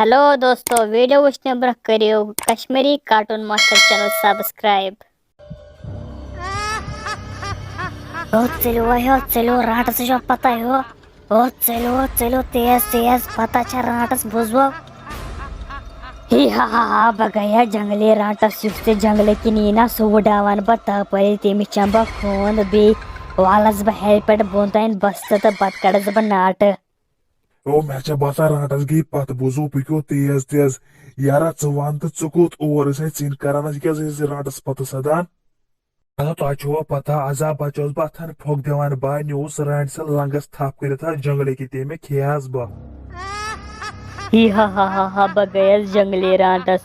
Hello दोस्तों, video वुचने bro करियो Kashmiri cartoon master channel subscribe. चलो राटस जो पता हो। चलो तेज तेज पता छ राटस बुझो। ही हा बगया जंगली राटस युक्त जंगल की नीना सुडावन बता परे तेमि चंबा खोन बे वालस ब हेल्पेड बोंताइन बस्त त बतकड़स ब नाट। ओ मे बता राटस गई पत बुझो पो तेज तेज यारा वन तो चुकुत और चीन करान क्या राटस पत सदान तुह पता अजा बचोस बह अथन फोक दिवान बह न्यूस राट से लंगस थप कर जंगल की तेमे खेस बह ही हा बगयस जंगली राटस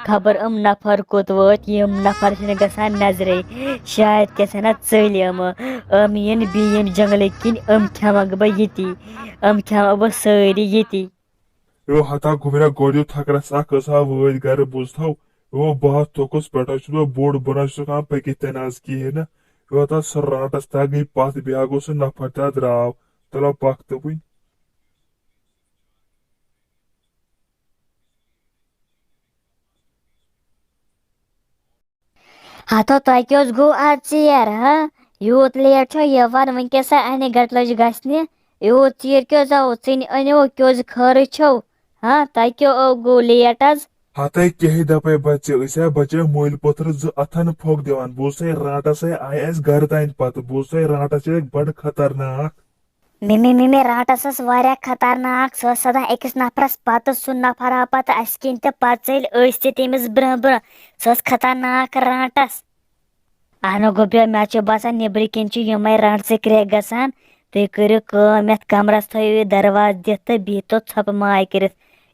खबर नफर कोत वत यम नफर गसान नजरे शायद क्या चलियम इन बीन जंगल किन खेमक बह ये खेमक बह सारी ये यो हता घुमरा गोडियो थकरस वन गर बुझो यो बह थोकस पे बोड़ बना पकि तनाज कहें यो हता सह राटस तह गई पत ब्या गो सह नफर तह द्राव तलो पक तो वन हतो तह क्या गो आज चेर यूत लेट वन वनकस अने गट लज गि यूत चीर क्या आओ चन अनो क्या खर छो तह क्या गो लेट आज हते कह दपे बच्चे बच्चे मोल पोत्र अथन फोक दिवान बोस राटस आय घर तान पत बोस राटस बड़ खतरनाक मिमी राटस वारिया खतरनाक सह सदा अकिस नफरस पत सह नफर आव पत अस किन तो पत चल तमिस ब्रह ब्रह सह खतरनाक राटस अहनो गोब्या मे बसान नबर किन यमे राट क्रेक गसान तुम करो यथ कमरस थो दरवाज दिथ तो बिह तो छप माय कर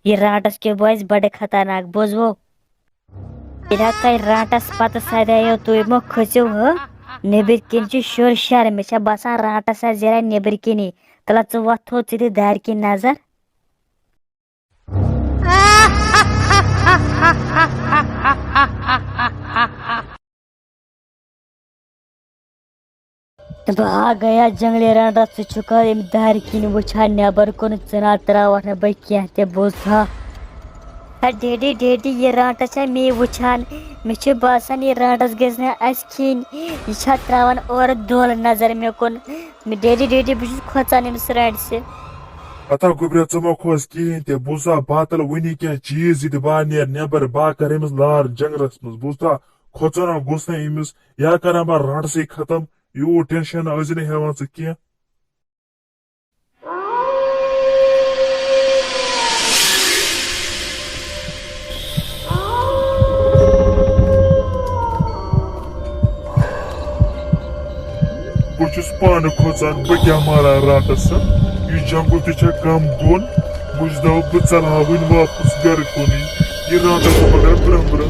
यह राटस क्या बस बड़े खतरनाक बोझो तह राटस पत सदायो तुम मो खसो नबर किन शुर शर मे बसान राटस जरा नबर किन तला वथ थो दार किन नजर बह गया जंगली राटस चुका दार किन वुछा नबर कुन चना त्राव बह क्या बोझा डेडी डेडी ये राटस मे वुछान मे बसान ये राटस गज खीन यह त्रावान और दोल नजर मे कुन डेडी डेडी बहुत खोचान अमिस राट से पता गुब्रिया चमो खोस कहें ते बुझा बातल वनी क्या चीज ये बह नेर नबर बह कर अमिस लार जंगलस मज बुझा खोचना गोस अमिस या कर बह राटस खत्म यू टेंशन आज हेवान कह बहुत पान खोचान बह क्या मारा राटस यह जंगल तह कम बोन बुझ दप बह चल वन वापस गर कुन यह राटस मगर ब्रह ब्रह